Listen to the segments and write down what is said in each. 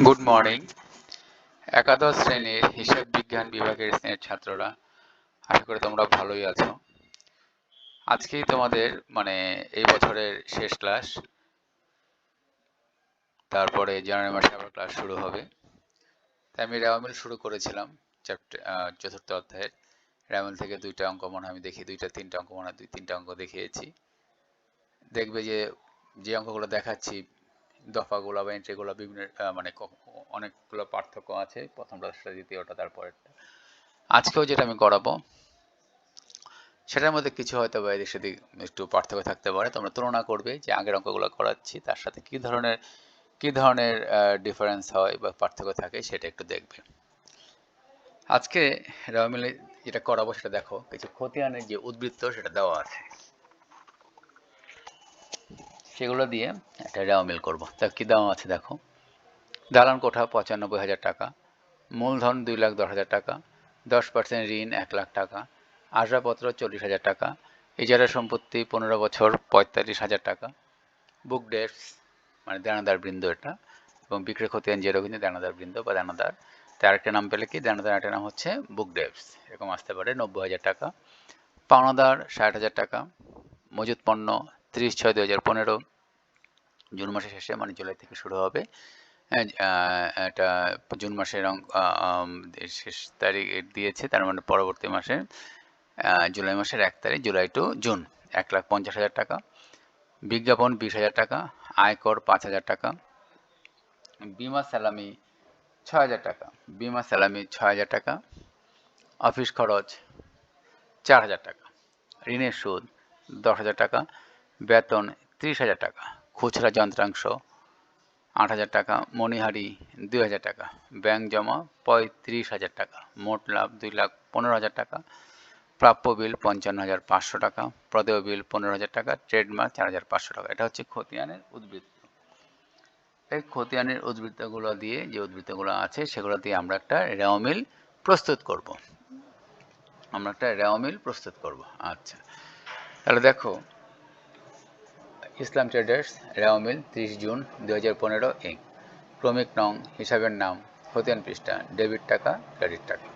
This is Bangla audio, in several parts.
Good morning. একাদশ শ্রেণীর হিসাব বিজ্ঞান বিভাগের স্নেহের ছাত্ররা, আশা করি তোমরা ভালোই আছো। আজকেই তোমাদের এই বছরের শেষ ক্লাস, তারপরে জানুয়ারি মাসে আবার ক্লাস শুরু হবে। তাই আমি র্যাওমিল শুরু করেছিলাম চ্যাপ্টার চতুর্থ অধ্যায়ের। র্যাওমিল থেকে দুইটা অঙ্ক মনে আমি দেখি, দুইটা তিনটা অঙ্ক মনে হয় দুই তিনটা অঙ্ক দেখিয়েছি। দেখবে যে যে অঙ্কগুলো দেখাচ্ছি দফাগুলো বা এন্ট্রিগুলো বিভিন্ন অনেকগুলো পার্থক্য আছে, প্রথমটা দ্বিতীয়টা তারপরেরটা। আজকেও যেটা আমি করাবো সেটার মধ্যে কিছু হয়তো বা এদিক সেদিক একটু পার্থক্য থাকতে পারে। তোমরা তুলনা করবে যে আগের অঙ্কগুলো করাচ্ছি তার সাথে কি ধরনের ডিফারেন্স হয় বা পার্থক্য থাকে, সেটা একটু দেখবে। আজকে র্যাওমিলে যেটা করাবো সেটা দেখো, কিছু খতিয়ানের যে উদ্বৃত্ত সেটা দেওয়া আছে, সেগুলো দিয়ে একটা র্যাওমিল করবো। তা কি দেওয়া আছে দেখো। দালান কোঠা ৯৫,০০০ টাকা, মূলধন ২,১০,০০০ টাকা, 10% ঋণ ১,০০,০০০ টাকা, আসবাবপত্র ৪০,০০০ টাকা, ইজারা সম্পত্তি ১৫ বছর ৪৫,০০০ টাকা, বুক ডেটস দেনাদার বৃন্দ এটা, এবং বিক্রয় খতিয়ান যেটা কিন্তু দেনাদার বৃন্দ বা দেনাদার, তার একটা নাম পেলে কি দেনাদার, একটা নাম হচ্ছে বুক ডেটস, এরকম আসতে পারে। ৯০,০০০ টাকা, পাওনাদার ৬০,০০০ টাকা, মজুত পণ্য ৩০/৬/২০১৫, জুন মাসের শেষে জুলাই থেকে শুরু হবে। এটা জুন মাসের শেষ তারিখ দিয়েছে, তার পরবর্তী মাসে জুলাই মাসের ১ তারিখ, জুলাই টু জুন, ১,৫০,০০০ টাকা, বিজ্ঞাপন ২০,০০০ টাকা, আয়কর ৫,০০০ টাকা, বিমা স্যালামি ৬,০০০ টাকা, বিমা স্যালামি ৬,০০০ টাকা, অফিস খরচ ৪,০০০ টাকা, ঋণের সুদ ১০,০০০ টাকা, বেতন ৩০,০০০ টাকা, খুচরা যন্ত্রাংশ ৮,০০০ টাকা, মণিহারি ২,০০০ টাকা, ব্যাংক জমা ৩৫,০০০ টাকা, মোট লাভ ২,১৫,০০০ টাকা, প্রাপ্য বিল ৫৫,৫০০ টাকা, প্রদেয় বিল ১৫,০০০ টাকা, ট্রেডমার্ক ৪,৫০০ টাকা। এটা হচ্ছে খতিয়ানের উদ্বৃত্ত। এই খতিয়ানের উদ্বৃত্তগুলো দিয়ে, যে উদ্বৃত্তগুলো আছে সেগুলো দিয়ে আমরা একটা র্যাওমিল প্রস্তুত করব। আচ্ছা, তাহলে দেখো, ইসলাম ট্রেডার্স র্যাওমিল ৩০ জুন ২০১৫ ইং। ক্রমিক নং, হিসাবের নাম, খতিয়ান পৃষ্ঠা, ডেবিট টাকা, ক্রেডিট টাকা।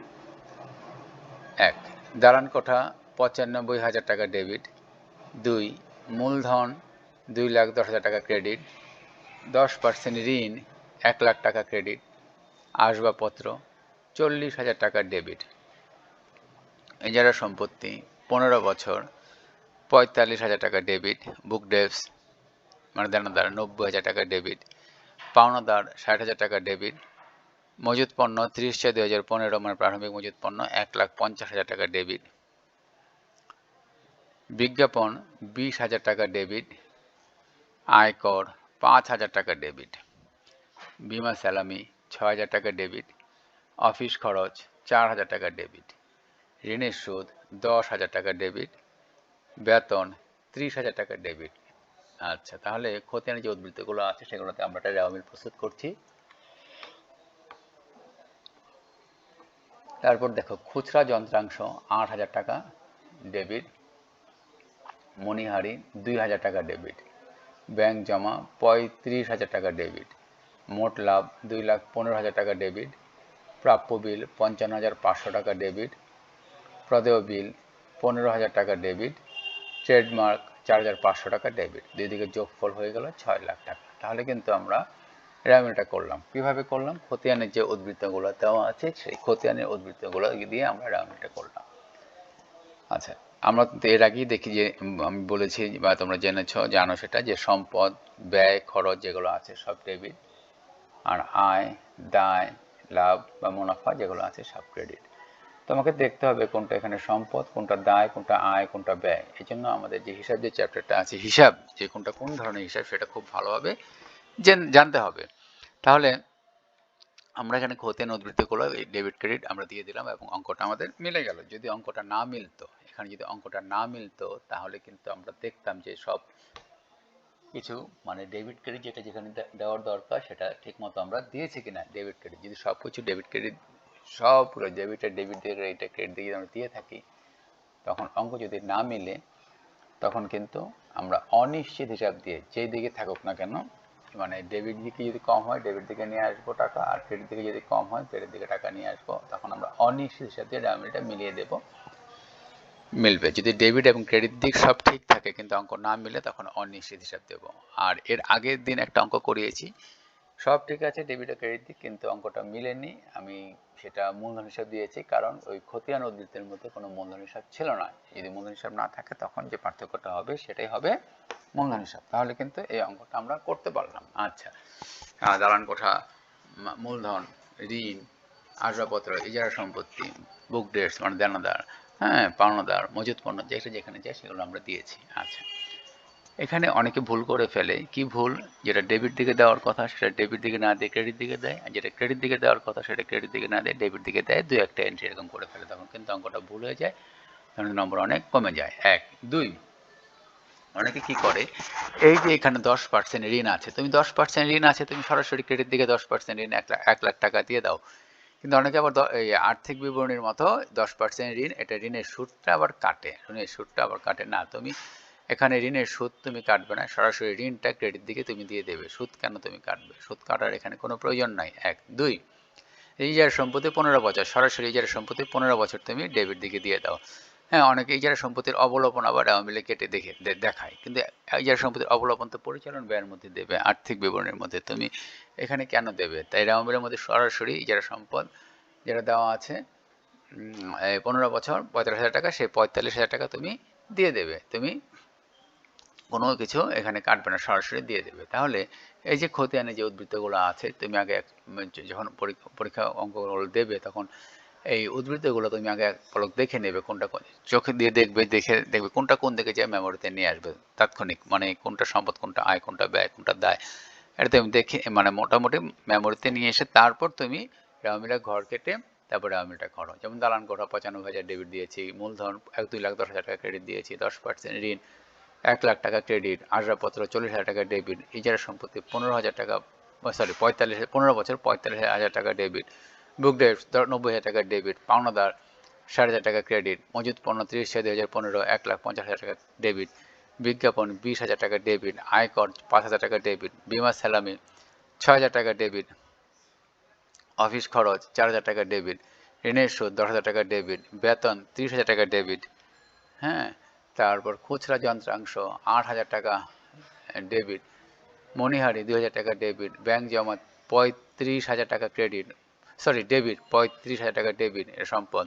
১. দালান কোঠা ৯৫,০০০ টাকা ডেবিট। ২. মূলধন ২,১০,০০০ টাকা ক্রেডিট। 10% ঋণ ১,০০,০০০ টাকা ক্রেডিট। আসবাবপত্র ৪০,০০০ টাকা ডেবিট। ইজারা সম্পত্তি ১৫ বছর ৪৫,০০০ টাকা ডেবিট। বুক ডেটস দেনাদার ৯০,০০০ টাকা ডেবিট। পাওনাদার ৬০,০০০ টাকা ডেবিট। মজুত পণ্য ৩০/৬/২০১৫ প্রারম্ভিক মজুত পণ্য ১,৫০,০০০ টাকা ডেবিট। বিজ্ঞাপন ২০,০০০ টাকা ডেবিট। আয়কর ৫,০০০ টাকা ডেবিট। বিমা স্যালামি ৬,০০০ টাকা ডেবিট। অফিস খরচ ৪,০০০ টাকা ডেবিট। ঋণের সুদ ১০,০০০ টাকা ডেবিট। বেতন ৩০,০০০ টাকা ডেবিট। আচ্ছা, তাহলে খতিয়ানের যে উদ্বৃত্তগুলো আছে সেগুলোতে আমরা একটা র্যাওমিল প্রস্তুত করছি। তারপর দেখো, খুচরা যন্ত্রাংশ ৮,০০০ টাকা ডেবিট। মণিহারি ২,০০০ টাকা ডেবিট। ব্যাংক জমা ৩৫,০০০ টাকা ডেবিট। মোট লাভ ২,১৫,০০০ টাকা ডেবিট। প্রাপ্য বিল ৫৫,৫০০ টাকা ডেবিট। প্রদেয় বিল ১৫,০০০ টাকা ডেবিট। ট্রেডমার্ক ৪,৫০০ টাকা ডেবিট। দুই দিকে যোগফল হয়ে গেল ৬,০০,০০০ টাকা। তাহলে কিন্তু আমরা র্যাওমিলটা করলাম। কিভাবে করলাম? খতিয়ানের যে উদ্বৃত্তগুলো দেওয়া আছে সেই খতিয়ানের উদ্বৃত্তগুলো দিয়ে আমরা র্যাওমিলটা করলাম। আচ্ছা, আমরা কিন্তু এর আগেই দেখি যে আমি বলেছি বা তোমরা জানো সেটা, যে সম্পদ, ব্যয়, খরচ যেগুলো আছে সব ডেবিট, আর আয়, দায়, লাভ বা মুনাফা যেগুলো আছে সব ক্রেডিট। তোমাকে দেখতে হবে কোনটা এখানে সম্পদ, কোনটা দায়, কোনটা আয়, কোনটা ব্যয়। এই জন্য আমাদের যে হিসাব যে চ্যাপ্টারটা আছে, হিসাব যে কোনটা কোন ধরনের হিসাব সেটা খুব ভালোভাবে জানতে হবে। তাহলে আমরা এখানে খতিয়ান উদ্বৃত্তগুলো ডেবিট ক্রেডিট আমরা দিয়ে দিলাম এবং অঙ্কটা আমাদের মিলে গেল। যদি অঙ্কটা না মিলতো, তাহলে কিন্তু আমরা দেখতাম যে সব কিছু ডেবিট ক্রেডিট যেটা যেখানে দেওয়ার দরকার সেটা ঠিক মতো আমরা দিয়েছি কিনা। ডেবিট ক্রেডিট যদি সব কিছু ডেবিট ক্রেডিট সবগুলো ডেবিটের ডেবিট দিয়ে ক্রেডিটে ক্রেডিট দিয়ে আমরা দিয়ে থাকি, তখন অঙ্ক যদি না মিলে তখন কিন্তু আমরা অনিশ্চিত হিসাব দিয়ে যেই দিকে থাকুক না কেন মানে ডেবিট দিকে যদি কম হয় ডেবিট দিকে নিয়ে আসবো টাকা, আর ক্রেডিট দিকে যদি কম হয় ক্রেডিট দিকে টাকা নিয়ে আসবো। তখন আমরা অনিশ্চিত হিসাব দিয়ে ডায়ামিলটা মিলিয়ে দেবো, মিলবে। যদি ডেবিট এবং ক্রেডিট দিক সব ঠিক থাকে কিন্তু অঙ্ক না মিলে তখন অনিশ্চিত হিসাব দেবো। আর এর আগের দিন একটা অঙ্ক করিয়েছি, সব ঠিক আছে ডেবিট ও ক্রেডিট দিক, কিন্তু অঙ্কটা মিলেনি। আমি সেটা মূলধন হিসাব দিয়েছি, কারণ ওই খতিয়ান উদ্ধৃতির মধ্যে কোনো মূলধন হিসাব ছিল না। যদি মূলধন হিসাব না থাকে তখন যে পার্থক্যটা হবে সেটাই হবে মূলধন হিসাব। তাহলে কিন্তু এই অঙ্কটা আমরা করতে পারলাম। আচ্ছা, দালান কোঠা, মূলধন, ঋণ, আসবাবপত্র, ইজারা সম্পত্তি, বুক ডেটস মানে দেনাদার, হ্যাঁ, পাওনাদার, মজুত পণ্য, যেটা যেখানে যায় সেগুলো আমরা দিয়েছি। আচ্ছা, এখানে অনেকে ভুল করে ফেলে। কি ভুল? যেটা ডেবিট দিকে দেওয়ার কথা সেটা ডেবিট দিকে না দিয়ে ক্রেডিট দিকে দেয়, আর যেটা ক্রেডিট দিকে দেওয়ার কথা সেটা ক্রেডিট দিকে না দিয়ে ডেবিট দিকে দেয়। দুই একটা এন্ট্রি এরকম করে ফেলে, তখন কিন্তু অঙ্কটা ভুল হয়ে যায়, তখন নম্বর অনেক কমে যায়। 1 2, অনেকে কি করে, এই যে এখানে 10% ঋণ আছে, তুমি 10% ঋণ আছে তুমি সরাসরি ক্রেডিট দিকে 10% ঋণ 1 লাখ টাকা দিয়ে দাও। কিন্তু অনেকে আবার এই আর্থিক বিবরণীর মতো 10% ঋণ, এটা ঋণের সুদটা আবার কাটে, ঋণের সুদটা আবার কাটে না। তুমি এখানে ঋণের সুদ তুমি কাটবে না, সরাসরি ঋণটা ক্রেডিট দিকে তুমি দিয়ে দেবে। সুদ কেন তুমি কাটবে? সুদ কাটার এখানে কোনো প্রয়োজন নাই। 1 2, ইজারা সম্পত্তি 15 বছর, সরাসরি ইজারা সম্পত্তি 15 বছর তুমি ডেবিট দিকে দিয়ে দাও। হ্যাঁ, অনেকে ইজারা সম্পত্তির অবলোপন আবার মিলে কেটে দেখে দেখায়, কিন্তু ইজারা সম্পত্তির অবলোপন তো পরিচালন ব্যয়ের মধ্যে দেবে, আর্থিক বিবরণীর মধ্যে, তুমি এখানে কেন দেবে? তাই রামিলের মধ্যে সরাসরি ইজারা সম্পদ যেটা দেওয়া আছে 15 বছর 45,000 টাকা, সেই 45,000 টাকা তুমি দিয়ে দেবে। তুমি কোনো কিছু এখানে কাটবে না, সরাসরি দিয়ে দেবে। তাহলে এই যে খতিয়ানে যে উদ্বৃত্তগুলো আছে, তুমি আগে যখন পরীক্ষা অঙ্কগুলো দেবে তখন এই উদ্বৃত্তগুলো তুমি আগে এক পলক দেখে নেবে, কোনটা চোখে দিয়ে দেখবে, দেখবে কোনটা কোন দিকে যায় মেমোরিতে নিয়ে আসবে তাৎক্ষণিক, মানে কোনটা সম্পদ, কোনটা আয়, কোনটা ব্যয়, কোনটা দায়, এটা তুমি দেখে মানে মোটামুটি মেমোরিতে নিয়ে এসে তারপর তুমি রামিলা ঘর কেটে তারপরে রামিলটা করো। যেমন দালান কোঠা 95,000 ডেবিট দিয়েছি, মূলধন 2,10,000 টাকা ক্রেডিট দিয়েছি, 10% ঋণ 1 লাখ টাকা ক্রেডিট, আসবাবপত্র 40,000 টাকা ডেবিট, ইজারা সম্পত্তি 15,000 টাকা, সরি 15 বছর 45,000 টাকা ডেবিট, বুক ডেট 90,000 টাকা ডেবিট, পাওনাদার 60,000 টাকা ক্রেডিট, মজুত পণ্য 30/6/2015 1,50,000 টাকা ডেবিট, বিজ্ঞাপন 20,000 টাকা ডেবিট, আয়কর 5,000 টাকা ডেবিট, বিমা স্যালামি 6,000 টাকা ডেবিট, অফিস খরচ 4,000 টাকা ডেবিট, ঋণের সুদ 10,000 টাকা ডেবিট, বেতন 30,000 টাকা ডেবিট, হ্যাঁ, তারপর খুচরা যন্ত্রাংশ 8,000 টাকা ডেবিট, মণিহারি 2,000 টাকা ডেবিট, ব্যাংক জমা 35,000 টাকা ক্রেডিট, সরি ডেবিট 35,000 টাকা ডেবিট, এর সম্পদ,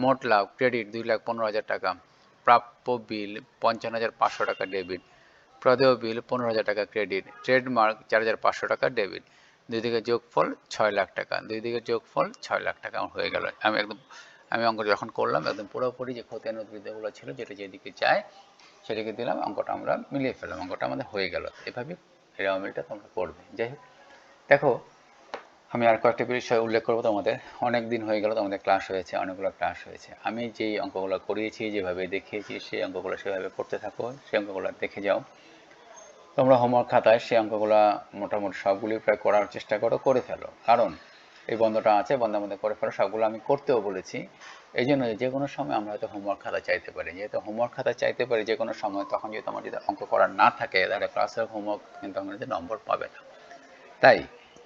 মোট লাভ ক্রেডিট 2,15,000 টাকা, প্রাপ্য বিল 55,500 টাকা ডেবিট, প্রদেয় বিল 15,000 টাকা ক্রেডিট, ট্রেডমার্ক 4,500 টাকা ডেবিট, দুই দিকে যোগফল 6 লাখ টাকা, দুই দিকে যোগফল 6 লাখ টাকা আমার হয়ে গেল। আমি অঙ্ক যখন করলাম একদম পুরোপুরি যে খতিয়ান উদ্বৃত্তগুলো ছিল যেটা যেদিকে যায় সেদিকে দিলাম, অঙ্কটা আমরা মিলিয়ে ফেললাম, অঙ্কটা আমাদের হয়ে গেল। এভাবে এই রামিলটা তোমরা করবে। যাই হোক, দেখো আমি আর কয়েকটা বিষয় উল্লেখ করবো তোমাদের। অনেক দিন হয়ে গেল তোমাদের ক্লাস হয়েছে, অনেকগুলো ক্লাস হয়েছে, আমি যেই অঙ্কগুলো করিয়েছি যেভাবে দেখিয়েছি সেই অঙ্কগুলো সেভাবে করতে থাকো, সেই অঙ্কগুলো দেখে যাও। তোমরা হোমওয়ার্ক খাতায় সেই অঙ্কগুলো মোটামুটি সবগুলি প্রায় করার চেষ্টা করো, করে ফেলো, কারণ এই বন্ধটা আছে, বন্ধের মধ্যে করে ফেলো। সবগুলো আমি করতেও বলেছি এই জন্য যে কোনো সময় আমরা হয়তো হোমওয়ার্ক খাতা চাইতে পারি, যেহেতু হোমওয়ার্ক খাতা চাইতে পারি যে কোনো সময়, তখন যদি তোমার যদি অঙ্ক করার না থাকে তাহলে ক্লাসের হোমওয়ার্ক কিন্তু আমরা যে নম্বর পাবে না। তাই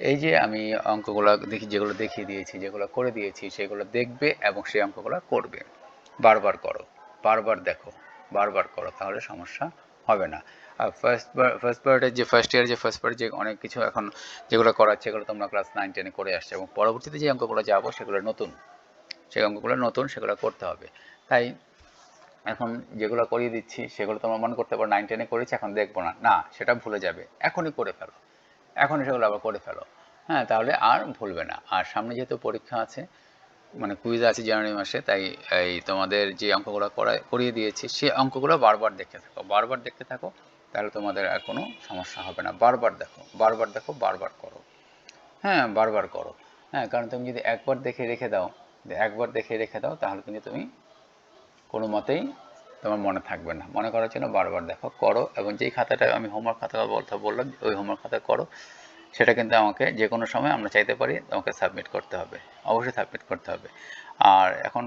এই যে আমি অঙ্কগুলো দেখি, যেগুলো দেখিয়ে দিয়েছি, যেগুলো করে দিয়েছি সেগুলো দেখবে এবং সেই অঙ্কগুলো করবে। বারবার করো, বারবার দেখো, বারবার করো, তাহলে সমস্যা হবে না। আর ফার্স্ট পার্টের যে ফার্স্ট ইয়ার যে ফার্স্ট পার্ট যে অনেক কিছু এখন যেগুলো করাচ্ছে সেগুলো তোমরা ক্লাস 9-10-এ করে আসছে, এবং পরবর্তীতে যে অঙ্কগুলো যাবো সেগুলো নতুন, সেই অঙ্কগুলো নতুন, সেগুলো করতে হবে। তাই এখন যেগুলো করিয়ে দিচ্ছি সেগুলো তোমরা মনে করতে পারো 9-10-এ করেছি এখন দেখবো না, না, সেটা ভুলে যাবে, এখনই করে ফেলো, এখনই সেগুলো আবার করে ফেলো, হ্যাঁ, তাহলে আর ভুলবে না। আর সামনে যেহেতু পরীক্ষা আছে, মানে কুইজ আছে জানুয়ারি মাসে, তাই এই তোমাদের যে অঙ্কগুলো করিয়ে দিয়েছি সেই অঙ্কগুলো বারবার দেখতে থাকো, বারবার দেখতে থাকো, তাহলে তোমাদের আর কোনো সমস্যা হবে না। বারবার দেখো, বারবার দেখো, বারবার করো, হ্যাঁ, বারবার করো, হ্যাঁ, কারণ তুমি যদি একবার দেখে রেখে দাও তাহলে কিন্তু তুমি কোনো মতেই তোমার মনে থাকবে না। মনে করার জন্য বারবার দেখো, করো, এবং যেই খাতাটা আমি হোমওয়ার্ক খাতা কথা বললাম ওই হোমওয়ার্ক খাতা করো, সেটা কিন্তু আমাকে যে কোনো সময় আমরা চাইতে পারি তোমাকে সাবমিট করতে হবে, অবশ্যই সাবমিট করতে হবে। আর এখন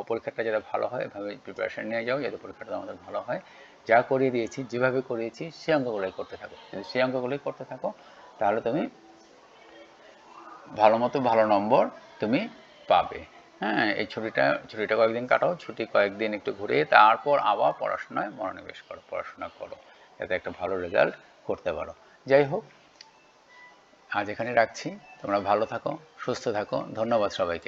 পরীক্ষাটা যেটা ভালো হয় এভাবে প্রিপারেশন নিয়ে যাও যাতে পরীক্ষাটা আমাদের ভালো হয়। যা করিয়ে দিয়েছি, যেভাবে করিয়েছি সেই অঙ্কগুলোই করতে থাকো, যদি সেই অঙ্কগুলোই করতে থাকো তাহলে তুমি ভালো মতো ভালো নম্বর তুমি পাবে। হ্যাঁ, এই ছুটিটা কয়েকদিন কাটাও, ছুটি কয়েকদিন একটু ঘুরে তারপর আবার পড়াশোনায় মনোনিবেশ করো, পড়াশোনা করো, যাতে একটা ভালো রেজাল্ট করতে পারো। যাই হোক, আজ এখানে রাখছি। তোমরা ভালো থাকো, সুস্থ থাকো। ধন্যবাদ সবাইকে।